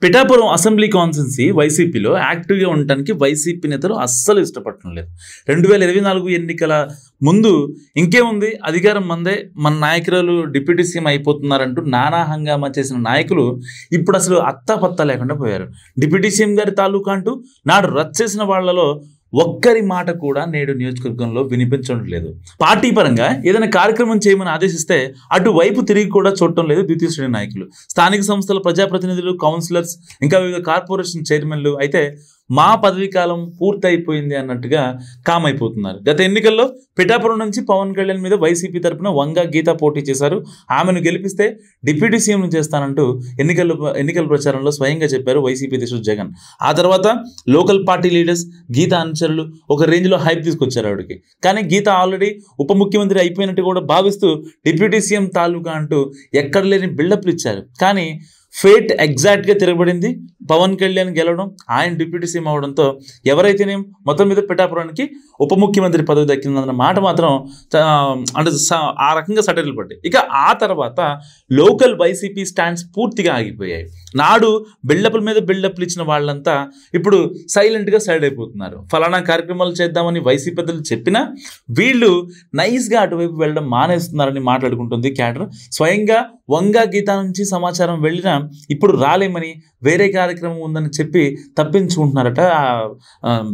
Pithapuram assembly constituency వైసీపీలో యాక్టివ్గా ఉండటానికి వైసీపీ నేతలు అస్సలు ఇష్టపడటం లేదు. 2024 ఎన్నికల ముందు ఇంకేముంది, అధికారం మందే, మన నాయకురాలు డిప్యూటీ సీఎం అయిపోతున్నారంటూ నానా హంగామా చేసిన నాయకులు ఇప్పుడు అసలు అత్తాపత్తా లేకుండా పోయారు. డిప్యూటీ సీఎం గారి తాలూకా అంటూ నాడు రద్దు చేసిన వాళ్లలో ఒక్కరి మాట కూడా నేడు నియోజకవర్గంలో వినిపించడం లేదు. పార్టీ పరంగా ఏదైనా కార్యక్రమం చేయమని ఆదేశిస్తే అటువైపు తిరిగి కూడా చూడటం లేదు ద్వితీయ శ్రేణి నాయకులు. స్థానిక సంస్థల ప్రజాప్రతినిధులు, కౌన్సిలర్స్, ఇంకా వివిధ కార్పొరేషన్ చైర్మన్లు అయితే మా పదవీ కాలం పూర్తయిపోయింది అన్నట్టుగా కామైపోతున్నారు. గత ఎన్నికల్లో పిఠాపురం నుంచి పవన్ కళ్యాణ్ మీద వైసీపీ తరపున వంగ గీత పోటీ చేశారు. ఆమెను గెలిపిస్తే డిప్యూటీ సీఎం చేస్తానంటూ ఎన్నికల ప్రచారంలో స్వయంగా చెప్పారు వైసీపీ అధ్యక్షుడు జగన్. ఆ తర్వాత లోకల్ పార్టీ లీడర్స్, గీత అనుచరులు ఒక రేంజ్లో హైప్ తీసుకొచ్చారు ఆవిడకి. కానీ గీత ఆల్రెడీ ఉప ముఖ్యమంత్రి అయిపోయినట్టు కూడా భావిస్తూ డిప్యూటీ సీఎం తాలూకా అంటూ ఎక్కడ లేని బిల్డప్లు ఇచ్చారు. కానీ ఫేట్ ఎగ్జాక్ట్గా తిరగబడింది. పవన్ కళ్యాణ్ గెలవడం, ఆయన డిప్యూటీ సీఎం అవడంతో ఎవరైతేనేం మొత్తం మీద పిఠాపురానికి ఉప ముఖ్యమంత్రి పదవి దక్కిందన్న మాట మాత్రం అంటే ఆ రకంగా సటైర్లు పడ్డాయి. ఇక ఆ తర్వాత లోకల్ వైసీపీ స్టాండ్స్ పూర్తిగా ఆగిపోయాయి. నాడు బిల్డప్ల మీద బిల్డప్లు ఇచ్చిన వాళ్ళంతా ఇప్పుడు సైలెంట్గా సైడ్ అయిపోతున్నారు. ఫలానా కార్యక్రమాలు చేద్దామని వైసీపీ పెద్దలు చెప్పినా వీళ్ళు నైస్గా అటువైపు వెళ్ళడం మానేస్తున్నారని మాట్లాడుకుంటుంది క్యాడర్. స్వయంగా వంగా గీత నుంచి సమాచారం వెళ్ళినా ఇప్పుడు రాలేమని, వేరే కార్యక్రమం ఉందని చెప్పి తప్పించుకుంటున్నారట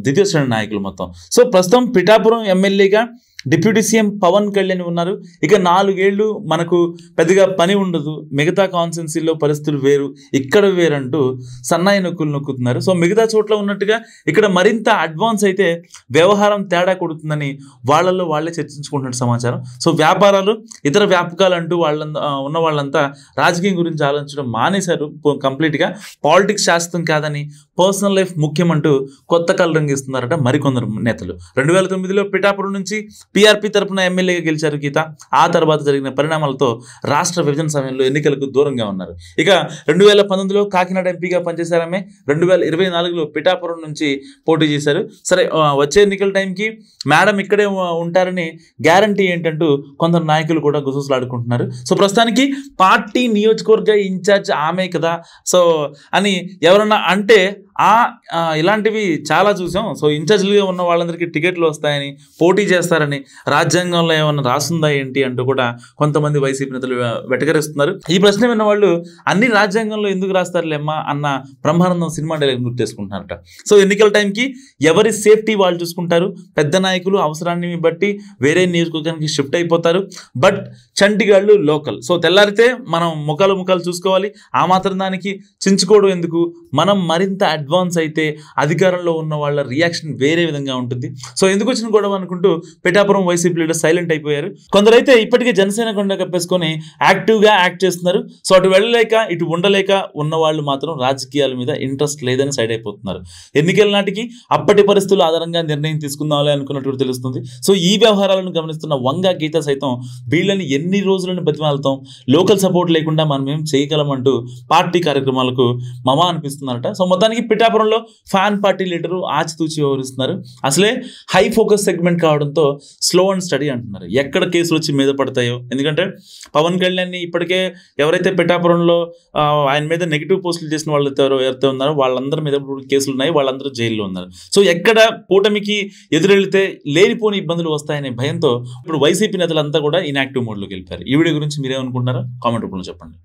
ద్వితీయ శ్రేణి నాయకులు మొత్తం. సో ప్రస్తుతం పిఠాపురం ఎమ్మెల్యేగా డిప్యూటీ సీఎం పవన్ కళ్యాణ్ ఉన్నారు. ఇక 4 ఏళ్ళు మనకు పెద్దగా పని ఉండదు, మిగతా కాన్స్టిట్యున్సీలో పరిస్థితులు వేరు, ఇక్కడ వేరంటూ సన్నాయి నొక్కులు నొక్కుతున్నారు. సో మిగతా చోట్ల ఉన్నట్టుగా ఇక్కడ మరింత అడ్వాన్స్ అయితే వ్యవహారం తేడా కొడుతుందని వాళ్ళల్లో వాళ్ళే చర్చించుకుంటున్న సమాచారం. సో వ్యాపారాలు, ఇతర వ్యాపకాలు అంటూ ఉన్న వాళ్ళంతా రాజకీయం గురించి ఆలోచించడం మానేశారు కంప్లీట్గా. పాలిటిక్స్ శాస్త్రం కాదని, పర్సనల్ లైఫ్ ముఖ్యమంటూ కొత్త కలరింగ్ ఇస్తున్నారట మరికొందరు నేతలు. 2009లో పిఠాపురం నుంచి పీఆర్పీ తరపున ఎమ్మెల్యేగా గెలిచారు గీత. ఆ తర్వాత జరిగిన పరిణామాలతో రాష్ట్ర విభజన సమయంలో ఎన్నికలకు దూరంగా ఉన్నారు. ఇక 2019లో కాకినాడ ఎంపీగా పనిచేశారామె. 2024లో పిఠాపురం నుంచి పోటీ చేశారు. సరే, వచ్చే ఎన్నికల టైంకి మేడం ఇక్కడే ఉంటారని గ్యారంటీ ఏంటంటూ కొందరు నాయకులు కూడా గుసగుసలాడుకుంటున్నారు. సో ప్రస్తుతానికి పార్టీ నియోజకవర్గ ఇన్ఛార్జ్ ఆమె కదా సో అని ఎవరన్నా అంటే ఇలాంటివి చాలా చూసాం. సో ఇన్ఛార్జ్లుగా ఉన్న వాళ్ళందరికీ టికెట్లు వస్తాయని, పోటీ చేస్తారని రాజ్యాంగంలో ఏమన్నా రాస్తుందా ఏంటి అంటూ కూడా కొంతమంది వైసీపీ నేతలు వెటకరిస్తున్నారు. ఈ ప్రశ్న విన్న వాళ్ళు అన్ని రాజ్యాంగంలో ఎందుకు రాస్తారులేమ్మా అన్న బ్రహ్మానందం సినిమా డైలాగ్ గుర్తేసుకుంటున్నారట. సో ఎన్నికల టైంకి ఎవరి సేఫ్టీ వాళ్ళు చూసుకుంటారు. పెద్ద నాయకులు అవసరాన్ని బట్టి వేరే నియోజకవర్గానికి షిఫ్ట్ అయిపోతారు. But చంటిగాళ్ళు local. సో తెల్లారితే మనం ముఖాలు చూసుకోవాలి. ఆ మాత్రం దానికి చించుకోవడం ఎందుకు? మనం మరింత అడ్వాన్స్ అయితే అధికారంలో ఉన్న వాళ్ళ రియాక్షన్ వేరే విధంగా ఉంటుంది. సో ఎందుకు వచ్చిన గొడవ అనుకుంటూ పిఠాపురం వైసీపీ లీడర్ సైలెంట్ అయిపోయారు. కొందరైతే ఇప్పటికే జనసేన కొండ కప్పేసుకొని యాక్టివ్గా యాక్ట్ చేస్తున్నారు. సో అటు వెళ్ళలేక ఇటు ఉండలేక ఉన్న వాళ్ళు మాత్రం రాజకీయాల మీద ఇంట్రెస్ట్ లేదని సైడ్ అయిపోతున్నారు. ఎన్నికల నాటికి అప్పటి పరిస్థితుల ఆధారంగా నిర్ణయం తీసుకుందామని అనుకున్నట్టు తెలుస్తుంది. సో ఈ వ్యవహారాలను గమనిస్తున్న వంగ గీత సైతం వీళ్ళని ఎన్ని రోజులను బతిమాలతాం, లోకల్ సపోర్ట్ లేకుండా మనం ఏం చేయగలమంటూ పార్టీ కార్యక్రమాలకు మమా అనిపిస్తున్నారట. సో మొత్తానికి పిఠాపురంలో ఫ్యాన్ పార్టీ లీడరు ఆచితూచి వ్యవహరిస్తున్నారు. అసలే హై ఫోకస్ సెగ్మెంట్ కావడంతో స్లో అండ్ స్టడీ అంటున్నారు. ఎక్కడ కేసులు వచ్చి మీద పడతాయో. ఎందుకంటే పవన్ కళ్యాణ్ని ఇప్పటికే ఎవరైతే పిఠాపురంలో ఆయన మీద నెగిటివ్ పోస్టులు చేసిన వాళ్ళు ఎవరైతే ఉన్నారో వాళ్ళందరి మీద కేసులు ఉన్నాయి, వాళ్ళందరూ జైల్లో ఉన్నారు. సో ఎక్కడ కూటమికి ఎదురెళ్తే లేనిపోని ఇబ్బందులు వస్తాయనే భయంతో ఇప్పుడు వైసీపీ నేతలంతా కూడా ఇన్యాక్టివ్ మోడ్లోకి వెళ్ళిపోయారు. ఈ వీడియో గురించి మీరేమనుకుంటున్నారో కామెంట్ రూపంలో చెప్పండి.